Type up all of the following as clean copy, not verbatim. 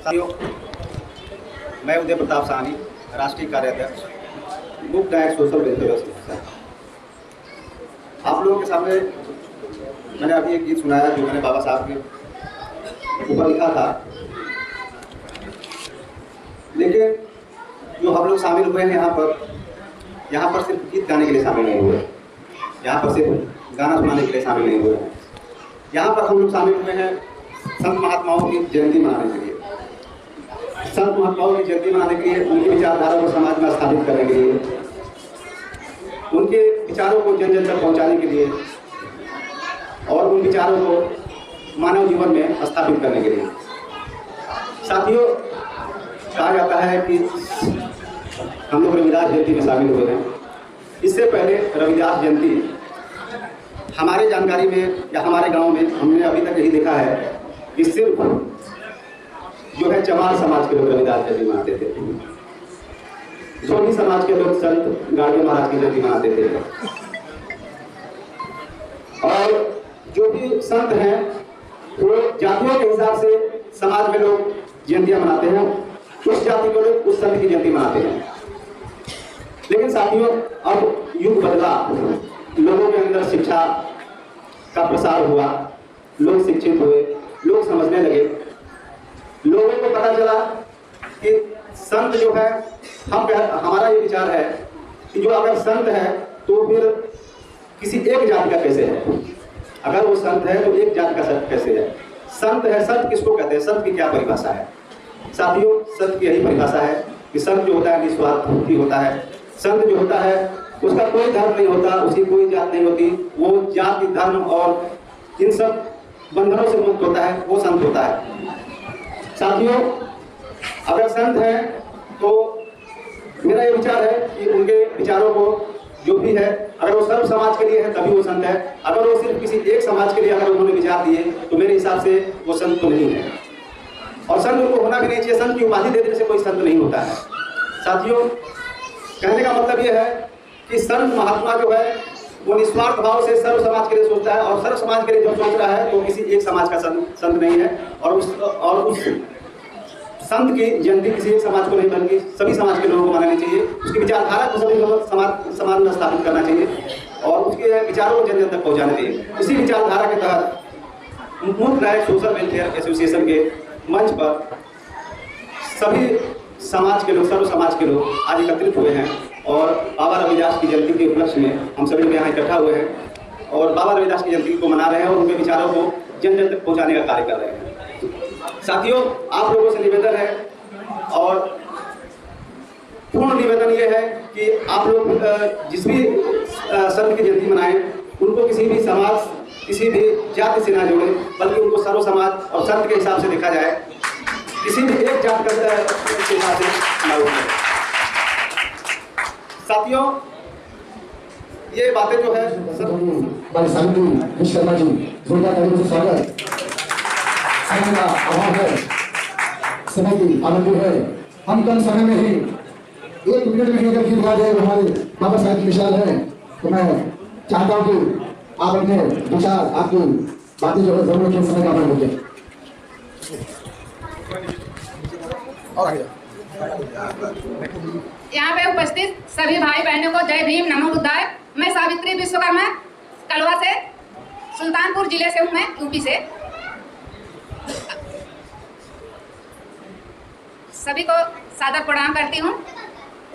साथियों, मैं उदय प्रताप साहनी, राष्ट्रीय कार्याध्यक्ष, ग्रुप डायरेक्ट सोशल वेलफेयर संस्था। आप लोगों के सामने मैंने अभी एक गीत सुनाया जो मैंने बाबा साहब के ऊपर लिखा था, लेकिन जो हम लोग शामिल हुए हैं यहाँ पर सिर्फ गीत गाने के लिए शामिल नहीं हुए, यहाँ पर सिर्फ गाना सुनाने के लिए शामिल नहीं हुए हैं। यहाँ पर हम लोग शामिल हुए हैं संत महात्माओं की जयंती मनाने के लिए, संत महात्माओं की जयंती मनाने के लिए, उनकी विचारधारा को समाज में स्थापित करने के लिए, उनके विचारों को जन जन तक पहुँचाने के लिए और उन विचारों को मानव जीवन में स्थापित करने के लिए। साथियों, कहा जाता है कि हम लोग रविदास जयंती में शामिल हुए हैं। इससे पहले रविदास जयंती हमारे जानकारी में या हमारे गांव में हमने अभी तक यही देखा है कि सिर्फ जो है चमार समाज के लोग रविदास जयंती मनाते थे, सोनी समाज के लोग संत गाड़िया महाराज की जयंती मनाते थे, और जो भी संत हैं वो जातियों के हिसाब से समाज में लोग जयंतियां मनाते हैं, उस जाति को लोग उस संत की जयंती मनाते हैं। लेकिन साथियों, अब युग बदला, लोगों के अंदर शिक्षा का प्रसार हुआ, लोग शिक्षित हुए, लोग समझने लगे, लोगों को पता चला कि संत जो है, हमारा ये विचार है कि जो अगर संत है तो फिर किसी एक जाति का कैसे है, अगर वो संत है तो एक जाति का संत कैसे है। संत है, संत किसको कहते हैं, संत की क्या परिभाषा है। साथियों, संत की यही परिभाषा है कि संत जो होता है निस्वार्थ ही होता है। संत जो होता है उसका कोई धर्म नहीं होता, उसकी कोई जात नहीं होती, वो जाति धर्म और इन सब बंधनों से मुक्त होता है, वो संत होता है। साथियों, अगर संत है तो मेरा ये विचार है कि उनके विचारों को जो भी है, अगर वो सर्व समाज के लिए है तभी वो संत है। अगर वो सिर्फ किसी एक समाज के लिए अगर उन्होंने विचार दिए तो मेरे हिसाब से वो संत तो नहीं है, और संत उनको होना भी नहीं चाहिए। संत की उपाधि दे देने से कोई संत नहीं होता है। साथियों, कहने का मतलब ये है कि संत महात्मा जो है वो निस्वार्थ भाव से सर्व समाज के लिए सोचता है, और सर्व समाज के लिए जब सोच रहा है तो किसी एक समाज का संत नहीं है, और उस संत की जयंती किसी एक समाज को नहीं बल्कि सभी समाज के लोगों को मनानी चाहिए। उसकी विचारधारा को सभी लोग समाज में स्थापित करना चाहिए और उसके विचारों को जन जन तक पहुँचाना चाहिए। इसी विचारधारा के तहत group direct social welfare association के मंच पर सभी समाज के लोग, सर्व समाज के लोग आज एकत्रित हुए हैं और बाबा रविदास की जयंती के उपलक्ष्य में हम सभी लोग यहाँ इकट्ठा हुए हैं और बाबा रविदास की जयंती को मना रहे हैं और उनके विचारों को जन जन तक पहुँचाने का कार्य कर रहे हैं। साथियों, आप लोगों से निवेदन है और पूर्ण निवेदन ये है कि आप लोग जिस भी संत की जयंती मनाएं, उनको किसी भी समाज, किसी भी जाति से ना जोड़ें, बल्कि उनको सर्व समाज और संत के हिसाब से देखा जाए, किसी भी एक जाति के हिसाब से लागू करें। साथियों, ये बातें जो है विश्वकर्मा जी, जोरदार तालियों से स्वागत। समय का अभाव है, समय की आनंद है, हम कम समय में ही 1 मिनट में अगर गीत गा दे हमारे बाबा साहब की मिसाल है, तो मैं चाहता हूँ कि आप अपने विचार, आपकी बातें जो है जरूर के समय का अमल होते। यहाँ पे उपस्थित सभी भाई बहनों को जय भीम, नमो बुद्धाय। मैं सावित्री विश्वकर्मा, कलवा से, सुल्तानपुर जिले से हूँ मैं, यूपी से। सभी को सादर प्रणाम करती हूँ।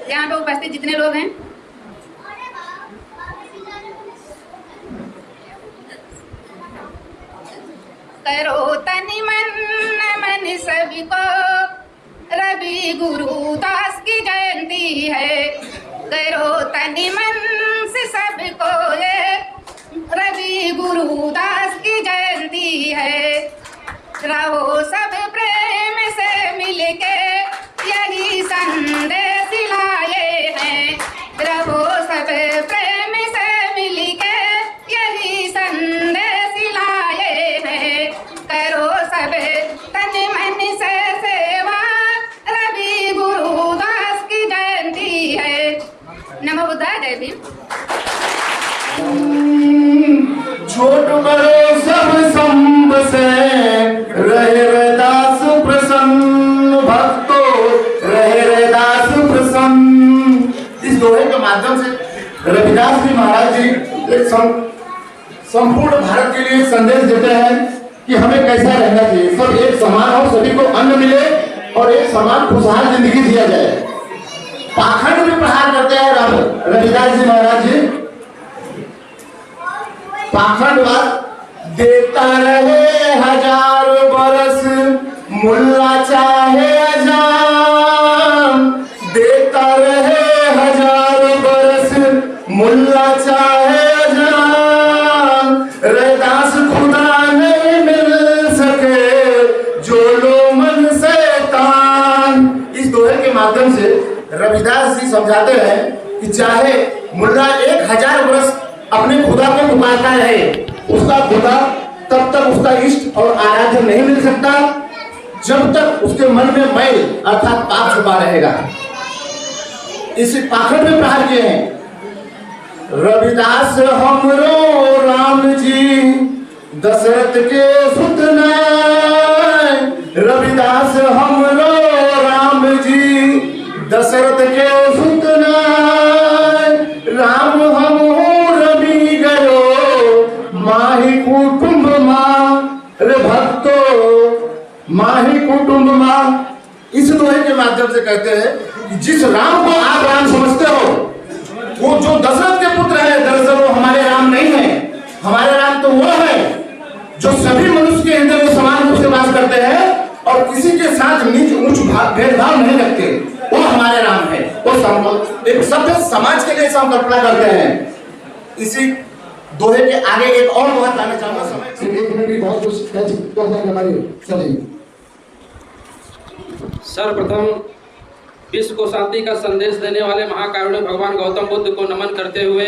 यहाँ पे उपस्थित जितने लोग हैं, करो तनि मन सभी को, रवि गुरुदास की जयंती है। करो तनि मन से सबको, ये रवि गुरुदास की जयंती है। रहो सब प्रेम से मिलके, यही संदेश लाए हैं। रहो सब प्रेम से मिलके, यही संदेश लाए हैं। करो सब तन मन से सेवा, रवि गुरुदास की जयंती है। नमो बुद्धाय, जय भीम। जो रविदास जी महाराज जी एक संपूर्ण भारत के लिए संदेश देते हैं कि हमें कैसा रहना चाहिए, सब एक समान हो, सभी को अन्न मिले और एक समान खुशहाल जिंदगी जिया जाए। पाखंड में प्रहार करते हैं रविदास जी महाराज जी। पाखंडवाद देता रहे 1000 बरस मुल्ला चाहे अजान, देता रहे 1000 बरस मुल्ला चाहे अजान, रविदास खुदा नहीं मिल सके जो लो मन से तान। इस दोहे के माध्यम से रविदास जी समझाते हैं कि चाहे मुल्ला 1000 वर्ष अपने खुदा को पुकारता रहे, उसका खुदा तब तक उसका इष्ट और आराध्य नहीं मिल सकता जब तक उसके मन में मैल अर्थात पाप छुपा रहेगा। इसी पाखंड में प्रहार किए हैं। रविदास हमरो राम जी दशरथ के सुत नाय, रविदास हमरो राम जी दशरथ के सुत नाय, राम हम रवि गयो माही कुटुंब माँ, रे भक्तो माही कुटुंब माँ। इस दोहे के माध्यम से कहते हैं कि जिस राम को आप राम समझते हो, वो जो दशरथ के पुत्र है, दरअसल वो हमारे राम नहीं है। हमारे राम तो वो है जो सभी मनुष्य के हृदय में समान रूप से वास करते हैं और किसी के साथ नीच ऊंच भेदभाव नहीं रखते, वो हमारे राम है। वो एक सभ्य समाज के लिए संकल्पना करते हैं। इसी दोहे के आगे एक और दोहा लाना चाहूंगा। समय एक मिनट भी बहुत कुछ कह जाएंगे हमारे सभी। सर्वप्रथम विश्व को शांति का संदेश देने वाले महाकारुण्य भगवान गौतम बुद्ध को नमन करते हुए,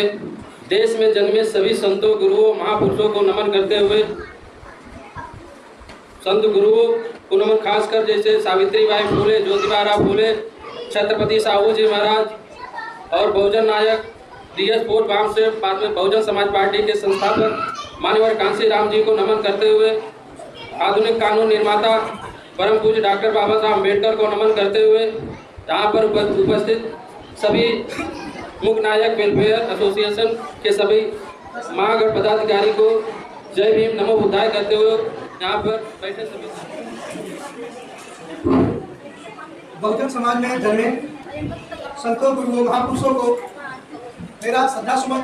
देश में जन्मे सभी संतों, गुरुओं, महापुरुषों को नमन करते हुए, संत गुरुओं को नमन, खासकर जैसे सावित्रीबाई फुले, ज्योतिबा फुले, छत्रपति साहू जी महाराज और बहुजन नायक DS फोर्ट बाम से बाद में बहुजन समाज पार्टी के संस्थापक माननीय कांसी राम जी को नमन करते हुए, आधुनिक कानून निर्माता परम पूज्य डॉक्टर बाबा साहब अम्बेडकर को नमन करते हुए, यहाँ पर उपस्थित सभी मुख्य नायक वेलफेयर एसोसिएशन के सभी महागढ़ पदाधिकारी को जय भीम नमो बुद्धाय करते हुए यहाँ पर बैठे सभी बहुजन समाज में जन्मे संतों, गुरुओं, महापुरुषों को मेरा श्रद्धासुमन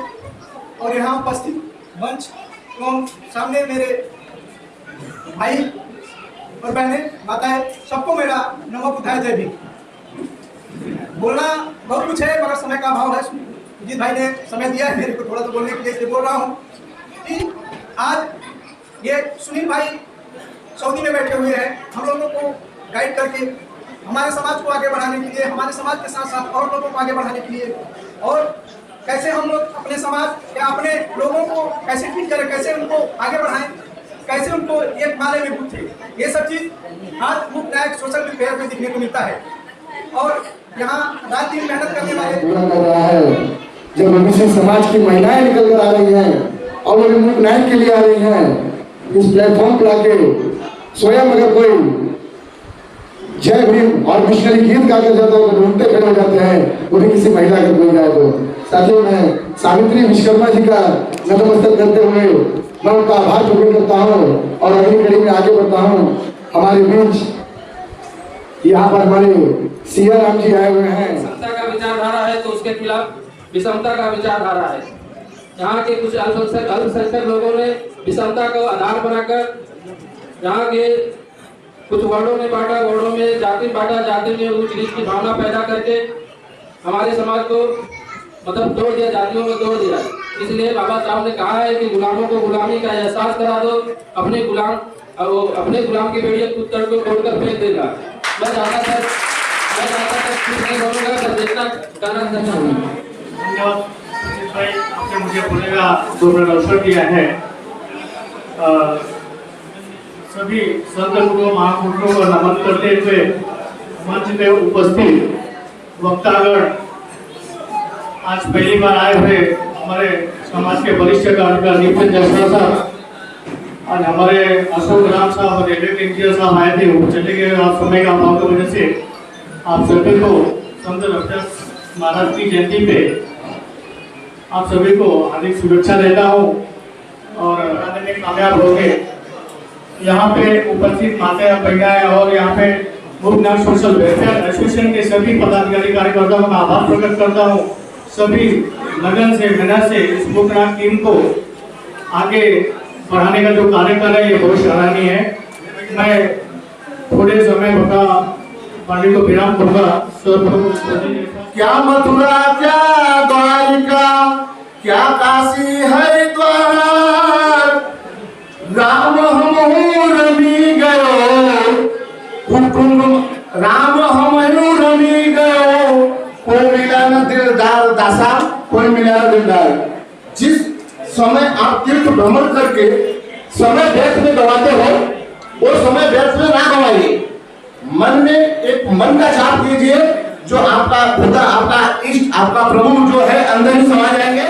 और यहाँ उपस्थित मंच एवं सामने मेरे भाई और बहनें, माताएं, सबको मेरा नमो बुद्धाय जय भीम। बोलना बहुत कुछ है मगर समय का अभाव है। सुजीत भाई ने समय दिया है मेरे को थोड़ा तो बोलने के लिए, इसलिए बोल रहा हूँ कि आज ये सुनील भाई सऊदी में बैठे हुए हैं, हम लोगों को गाइड करके हमारे समाज को आगे बढ़ाने के लिए, हमारे समाज के साथ साथ और लोगों को आगे बढ़ाने के लिए, और कैसे हम लोग अपने समाज या अपने लोगों को कैसे ठीक करें, कैसे उनको आगे बढ़ाएं, कैसे उनको एक नाले में गुथे, ये सब चीज आज मुख्य नायक सोशल वेलफेयर में दिखने को मिलता है। और यहाँ रात दिन मेहनत करने वाले पूरा कर रहा है। जब ओबीसी समाज की महिलाएं निकल कर आ रही हैं और वो मुख्य नायक के लिए आ रही हैं, इस प्लेटफॉर्म पर आके स्वयं अगर कोई जय भीम और मिशनरी गीत गाकर जाता है तो रोते खड़े हो जाते हैं, वो भी किसी महिला का कोई जाए तो। साथियों, मैं सावित्री विश्वकर्मा जी का नतमस्तक करते हुए मैं उनका आभार प्रकट करता हूँ और अगली कड़ी में आगे बढ़ता हूँ। हमारे बीच यहाँ पर हमारे सिया राम जी आए हुए हैं। समता का विचारधारा है तो उसके खिलाफ विषमता का विचारधारा है। यहाँ के कुछ अल्पसंख्यक लोगों ने विषमता को आधार बनाकर यहाँ के कुछ वर्णों में बांटा, वर्णों में जाति बांटा, जाति में ऊंच नीच की भावना पैदा करके हमारे समाज को मतलब तोड़ दिया, जातियों में तोड़ दिया। इसलिए बाबा साहब ने कहा है कि गुलामों को गुलामी का एहसास करा दो, अपने गुलाम की बेड़ियां खुद कर को तोड़कर फेंक देगा। मैं चाहता था नहीं बोलूंगा, बस इतना कहना चाहता हूँ। धन्यवाद भाई, आपने मुझे बोलने का 2 मिनट अवसर दिया है। सभी संत गुरुओं, महापुरुषों को नमन करते हुए मंच में उपस्थित वक्तागण, आज पहली बार आए हुए हमारे समाज के वरिष्ठ कार्यकर्ता नितिन जसरा साहब, आज हमारे अशोक राम साहब और एडिट इंजीनियर साहब आए थे, वो चले गए आप समय का अभाव की वजह से। आप सभी को संत रविदास महाराज की जयंती पे आप सभी को हार्दिक शुभेच्छा देता हूँ और आने में कामयाब होंगे। यहाँ पे उपस्थित माता भैया और यहाँ पे मुखनाथ सोशल वेलफेयर एसोसिएशन के सभी पदाधिकारी कार्यकर्ताओं का आभार प्रकट करता हूँ। सभी लगन से मेहनत से इस मुखनाथ टीम को आगे बढ़ाने का जो कार्य कर रहे हैं ये बहुत सराहनीय है। मैं थोड़े समय बता पानी को विराम दूंगा। क्या मथुरा क्या द्वारिका क्या काशी हरिद्वार, राम हमहू रमी गयो कुटुंब, राम हमहू रमी गयो, कोई मिला न दिलदार दासा, कोई मिला न दिलदार। जिस समय आप तीर्थ भ्रमण करके समय व्यर्थ में गवाते हो, वो समय व्यर्थ में ना गवाइए। मन में एक मन का जाप कीजिए, जो आपका खुदा, आपका इष्ट, आपका प्रभु जो है अंदर ही समा जाएंगे।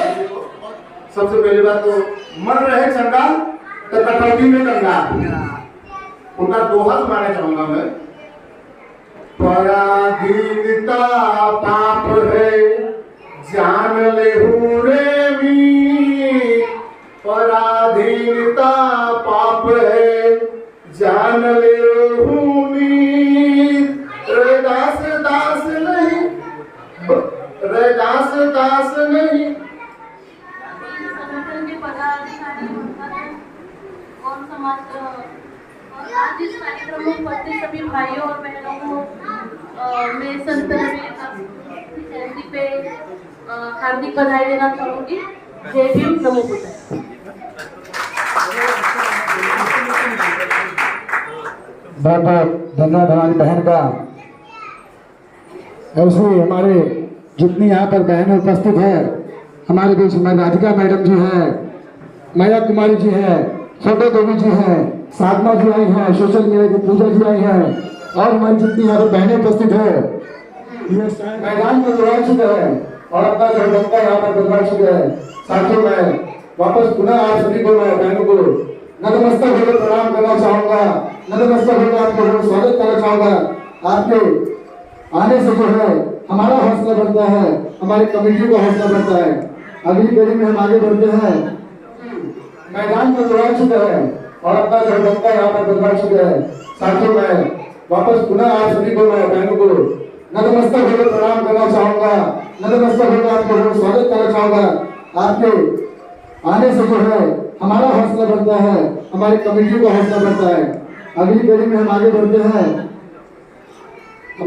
सबसे पहली बात तो मन रहे चंगा तो कटौती में गंगा। उनका दोहा सुनाना चाहूंगा मैं। पराधीनता पाप है जान ले रे मी, पराधीनता पाप है जान ले दास दास नहीं, दास दास नहीं। संगठन के पदाधिकारी और समाज और आज इस कार्यक्रम में उपस्थित सभी भाइयों और बहनों को मैं संत रविदास की जयंती पे हार्दिक बधाई देना चाहूंगी। जय भीम, नमो बुद्धाय। बहुत बहुत धन्यवाद हमारी बहन का। ऐसे ही हमारे जितनी यहाँ पर बहनें उपस्थित है, हमारे बीच हमारी राधिका मैडम जी है, माया कुमारी जी है, छोटे देवी जी है, साधना जी आई है, सोशल मीडिया की पूजा जी आई है, और हमारी जितनी यहाँ पर बहनें उपस्थित है, ये मैदान में दौड़ा चुके हैं और अपना जो डंका यहाँ पर बदला चुके हैं। साथियों में वापस पुनः आप सभी को, मैं बहनों को नतमस्तक होकर प्रणाम करना चाहूंगा, नतमस्तक होकर आपको स्वागत करना चाहूंगा। आपके आने से जो है हमारा हौसला बढ़ता है, हमारी कमेटी का हौसला बढ़ता है। अगली कड़ी में हम आगे बढ़ते हैं। मैदान में दौड़ा चुके हैं और अपना जो डंका यहाँ पर बदला चुके हैं। साथियों में वापस पुनः आप सभी को, मैं बहनों को नतमस्तक होकर प्रणाम करना चाहूंगा, नतमस्तक होकर आपको स्वागत करना चाहूंगा। आपके आने से जो है हमारा हौसला बढ़ता है, हमारी कमेटी का हौसला बढ़ता है। अगली कड़ी में हम आगे बढ़ते हैं।